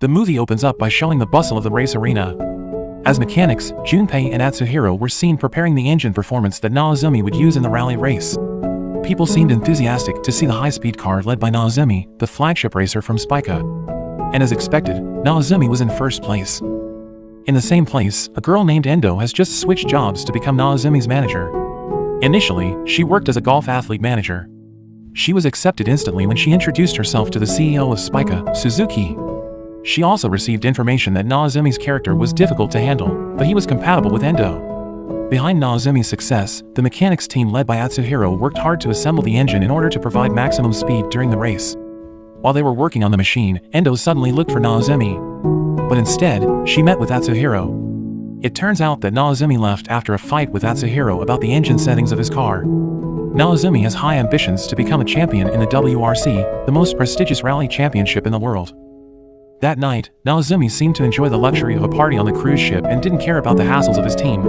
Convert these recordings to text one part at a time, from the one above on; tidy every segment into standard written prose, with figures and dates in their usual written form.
The movie opens up by showing the bustle of the race arena. As mechanics, Junpei and Atsuhiro were seen preparing the engine performance that Naozumi would use in the rally race. People seemed enthusiastic to see the high-speed car led by Naozumi, the flagship racer from Spica. And as expected, Naozumi was in first place. In the same place, a girl named Endo has just switched jobs to become Naozumi's manager. Initially, she worked as a golf athlete manager. She was accepted instantly when she introduced herself to the CEO of Spica, Suzuki. She also received information that Naozumi's character was difficult to handle, but he was compatible with Endo. Behind Naozumi's success, the mechanics team led by Atsuhiro worked hard to assemble the engine in order to provide maximum speed during the race. While they were working on the machine, Endo suddenly looked for Naozumi. But instead, she met with Atsuhiro. It turns out that Naozumi left after a fight with Atsuhiro about the engine settings of his car. Naozumi has high ambitions to become a champion in the WRC, the most prestigious rally championship in the world. That night, Naozumi seemed to enjoy the luxury of a party on the cruise ship and didn't care about the hassles of his team.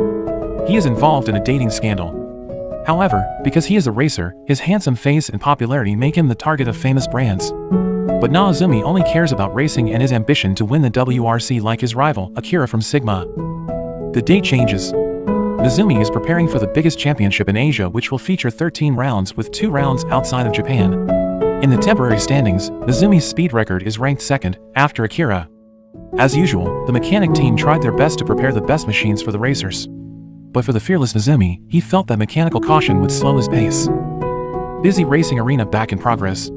He is involved in a dating scandal. However, because he is a racer, his handsome face and popularity make him the target of famous brands. But Naozumi only cares about racing and his ambition to win the WRC like his rival, Akira from Sigma. The date changes. Naozumi is preparing for the biggest championship in Asia, which will feature 13 rounds with 2 rounds outside of Japan. In the temporary standings, Naozumi's speed record is ranked second, after Akira. As usual, the mechanic team tried their best to prepare the best machines for the racers. But for the fearless Naozumi, he felt that mechanical caution would slow his pace. Busy racing arena back in progress.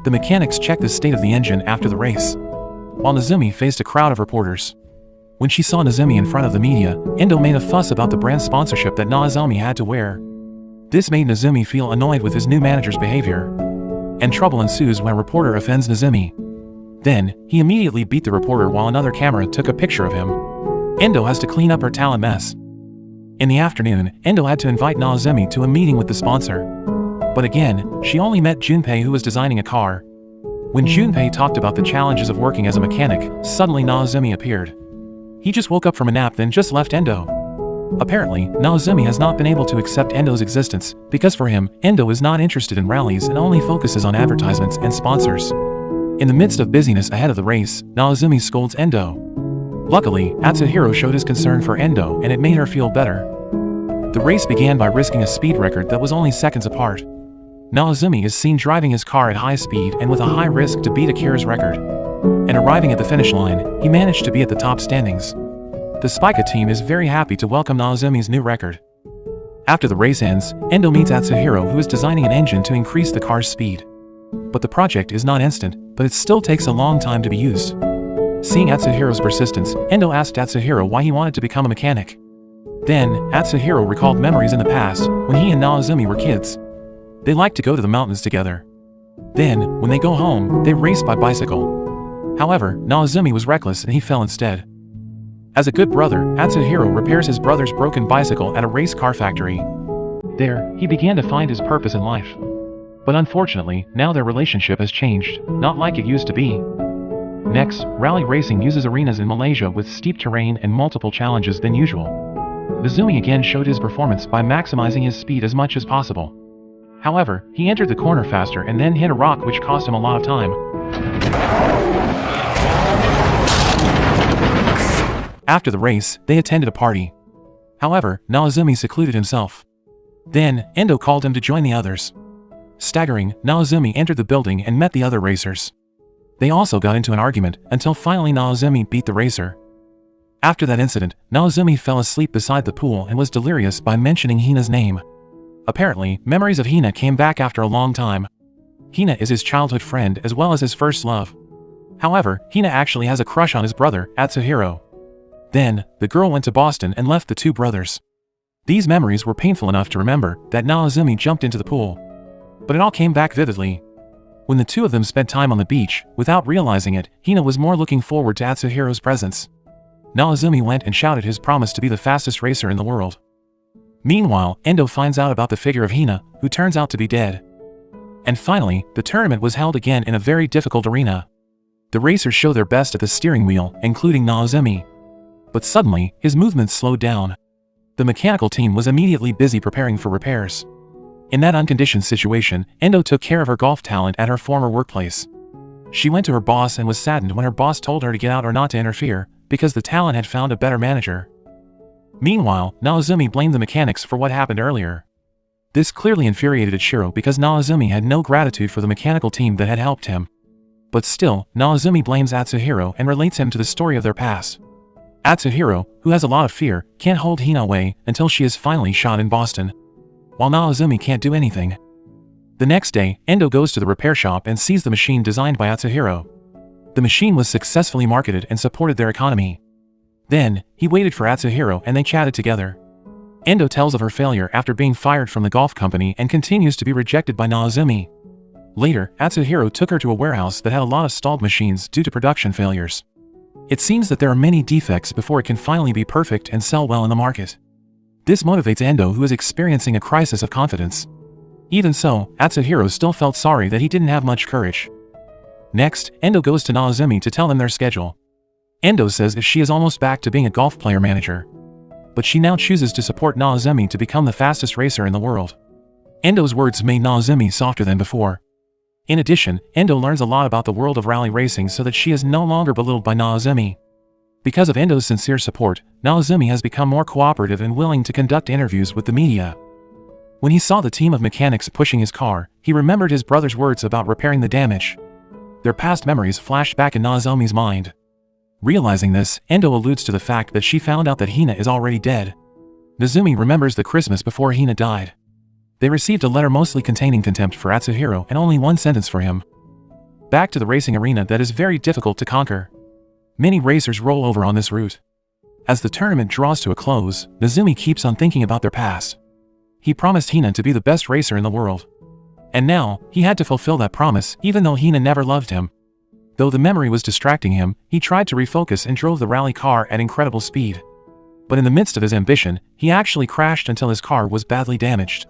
The mechanics checked the state of the engine after the race, while Naozumi faced a crowd of reporters. When she saw Naozumi in front of the media, Endo made a fuss about the brand sponsorship that Naozumi had to wear. This made Naozumi feel annoyed with his new manager's behavior. And trouble ensues when a reporter offends Naozumi. Then, he immediately beat the reporter while another camera took a picture of him. Endo has to clean up her talent mess. In the afternoon, Endo had to invite Naozumi to a meeting with the sponsor. But again, she only met Junpei, who was designing a car. When Junpei talked about the challenges of working as a mechanic, suddenly Naozumi appeared. He just woke up from a nap then just left Endo. Apparently, Naozumi has not been able to accept Endo's existence, because for him, Endo is not interested in rallies and only focuses on advertisements and sponsors. In the midst of busyness ahead of the race, Naozumi scolds Endo. Luckily, Atsuhiro showed his concern for Endo and it made her feel better. The race began by risking a speed record that was only seconds apart. Naozumi is seen driving his car at high speed and with a high risk to beat Akira's record. And arriving at the finish line, he managed to be at the top standings. The Spica team is very happy to welcome Naozumi's new record. After the race ends, Endo meets Atsuhiro, who is designing an engine to increase the car's speed. But the project is not instant, but it still takes a long time to be used. Seeing Atsuhiro's persistence, Endo asked Atsuhiro why he wanted to become a mechanic. Then, Atsuhiro recalled memories in the past, when he and Naozumi were kids. They liked to go to the mountains together. Then, when they go home, they race by bicycle. However, Naozumi was reckless and he fell instead. As a good brother, Atsuhiro repairs his brother's broken bicycle at a race car factory. There, he began to find his purpose in life. But unfortunately, now their relationship has changed, not like it used to be. Next, rally racing uses arenas in Malaysia with steep terrain and multiple challenges than usual. Naozumi again showed his performance by maximizing his speed as much as possible. However, he entered the corner faster and then hit a rock, which cost him a lot of time. After the race, they attended a party. However, Naozumi secluded himself. Then, Endo called him to join the others. Staggering, Naozumi entered the building and met the other racers. They also got into an argument, until finally Naozumi beat the racer. After that incident, Naozumi fell asleep beside the pool and was delirious by mentioning Hina's name. Apparently, memories of Hina came back after a long time. Hina is his childhood friend as well as his first love. However, Hina actually has a crush on his brother, Atsuhiro. Then, the girl went to Boston and left the two brothers. These memories were painful enough to remember that Naozumi jumped into the pool. But it all came back vividly. When the two of them spent time on the beach, without realizing it, Hina was more looking forward to Atsuhiro's presence. Naozumi went and shouted his promise to be the fastest racer in the world. Meanwhile, Endo finds out about the figure of Hina, who turns out to be dead. And finally, the tournament was held again in a very difficult arena. The racers show their best at the steering wheel, including Naozumi. But suddenly, his movements slowed down. The mechanical team was immediately busy preparing for repairs. In that unconditioned situation, Endo took care of her golf talent at her former workplace. She went to her boss and was saddened when her boss told her to get out or not to interfere, because the talent had found a better manager. Meanwhile, Naozumi blamed the mechanics for what happened earlier. This clearly infuriated Ichiro because Naozumi had no gratitude for the mechanical team that had helped him. But still, Naozumi blames Atsuhiro and relates him to the story of their past. Atsuhiro, who has a lot of fear, can't hold Hina away until she is finally shot in Boston, while Naozumi can't do anything. The next day, Endo goes to the repair shop and sees the machine designed by Atsuhiro. The machine was successfully marketed and supported their economy. Then, he waited for Atsuhiro and they chatted together. Endo tells of her failure after being fired from the golf company and continues to be rejected by Naozumi. Later, Atsuhiro took her to a warehouse that had a lot of stalled machines due to production failures. It seems that there are many defects before it can finally be perfect and sell well in the market. This motivates Endo, who is experiencing a crisis of confidence. Even so, Atsuhiro still felt sorry that he didn't have much courage. Next, Endo goes to Naozumi to tell them their schedule. Endo says that she is almost back to being a golf player manager. But she now chooses to support Naozumi to become the fastest racer in the world. Endo's words made Naozumi softer than before. In addition, Endo learns a lot about the world of rally racing so that she is no longer belittled by Naozumi. Because of Endo's sincere support, Naozumi has become more cooperative and willing to conduct interviews with the media. When he saw the team of mechanics pushing his car, he remembered his brother's words about repairing the damage. Their past memories flashed back in Naozumi's mind. Realizing this, Endo alludes to the fact that she found out that Hina is already dead. Naozumi remembers the Christmas before Hina died. They received a letter mostly containing contempt for Atsuhiro and only one sentence for him. Back to the racing arena that is very difficult to conquer. Many racers roll over on this route. As the tournament draws to a close, Naozumi keeps on thinking about their past. He promised Hina to be the best racer in the world. And now, he had to fulfill that promise even though Hina never loved him. Though the memory was distracting him, he tried to refocus and drove the rally car at incredible speed. But in the midst of his ambition, he actually crashed until his car was badly damaged.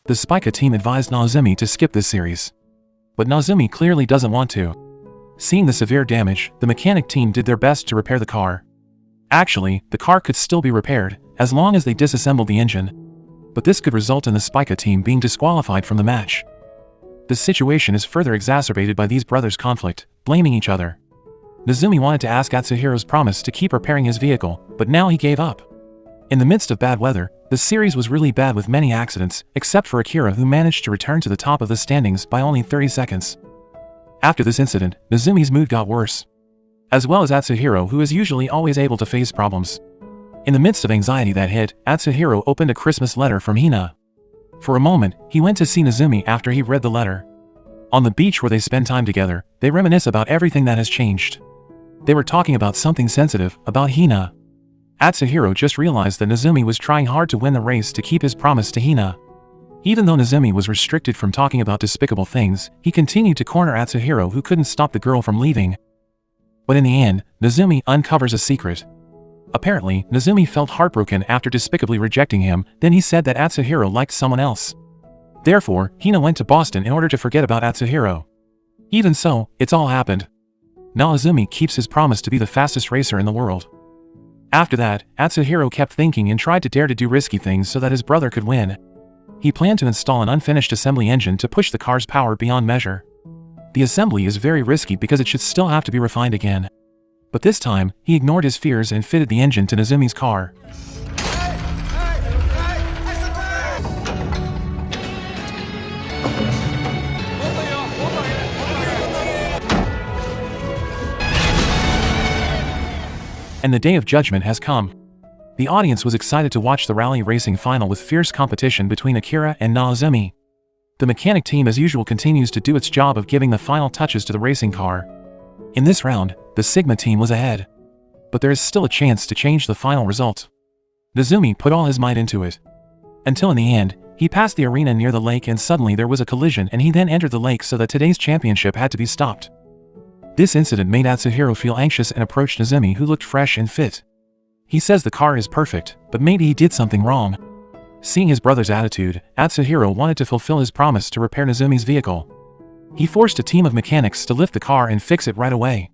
The Spica team advised Naozumi to skip this series. But Naozumi clearly doesn't want to. Seeing the severe damage, the mechanic team did their best to repair the car. Actually, the car could still be repaired, as long as they disassembled the engine. But this could result in the Spica team being disqualified from the match. The situation is further exacerbated by these brothers' conflict, blaming each other. Naozumi wanted to ask Atsuhiro's promise to keep repairing his vehicle, but now he gave up. In the midst of bad weather, the series was really bad with many accidents, except for Akira, who managed to return to the top of the standings by only 30 seconds. After this incident, Naozumi's mood got worse. As well as Atsuhiro, who is usually always able to face problems. In the midst of anxiety that hit, Atsuhiro opened a Christmas letter from Hina. For a moment, he went to see Naozumi after he read the letter. On the beach where they spend time together, they reminisce about everything that has changed. They were talking about something sensitive, about Hina. Atsuhiro just realized that Naozumi was trying hard to win the race to keep his promise to Hina. Even though Naozumi was restricted from talking about despicable things, he continued to corner Atsuhiro, who couldn't stop the girl from leaving. But in the end, Naozumi uncovers a secret. Apparently, Naozumi felt heartbroken after despicably rejecting him, then he said that Atsuhiro liked someone else. Therefore, Hina went to Boston in order to forget about Atsuhiro. Even so, it's all happened. Naozumi keeps his promise to be the fastest racer in the world. After that, Atsuhiro kept thinking and tried to dare to do risky things so that his brother could win. He planned to install an unfinished assembly engine to push the car's power beyond measure. The assembly is very risky because it should still have to be refined again. But this time, he ignored his fears and fitted the engine to Naozumi's car. And the day of judgment has come. The audience was excited to watch the rally racing final with fierce competition between Akira and Naozumi. The mechanic team as usual continues to do its job of giving the final touches to the racing car. In this round, the Sigma team was ahead. But there is still a chance to change the final result. Naozumi put all his might into it. Until in the end, he passed the arena near the lake and suddenly there was a collision and he then entered the lake so that today's championship had to be stopped. This incident made Atsuhiro feel anxious and approached Naozumi, who looked fresh and fit. He says the car is perfect, but maybe he did something wrong. Seeing his brother's attitude, Atsuhiro wanted to fulfill his promise to repair Naozumi's vehicle. He forced a team of mechanics to lift the car and fix it right away.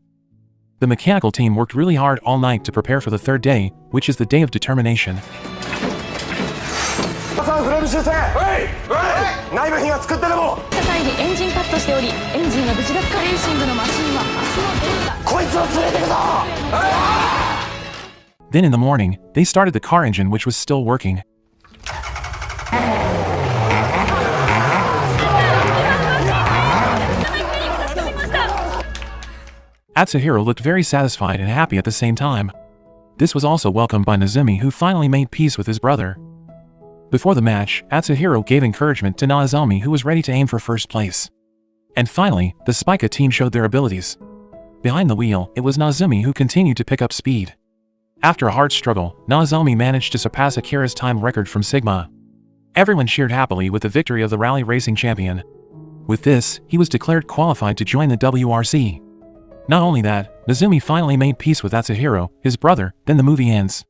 The mechanical team worked really hard all night to prepare for the third day, which is the day of determination. Then in the morning, they started the car engine, which was still working. Atsuhiro looked very satisfied and happy at the same time. This was also welcomed by Nozomi, who finally made peace with his brother. Before the match, Atsuhiro gave encouragement to Nozomi, who was ready to aim for first place. And finally, the Spica team showed their abilities. Behind the wheel, it was Nozomi who continued to pick up speed. After a hard struggle, Nozomi managed to surpass Akira's time record from Sigma. Everyone cheered happily with the victory of the rally racing champion. With this, he was declared qualified to join the WRC. Not only that, Nozomi finally made peace with Atsuhiro, his brother. Then the movie ends.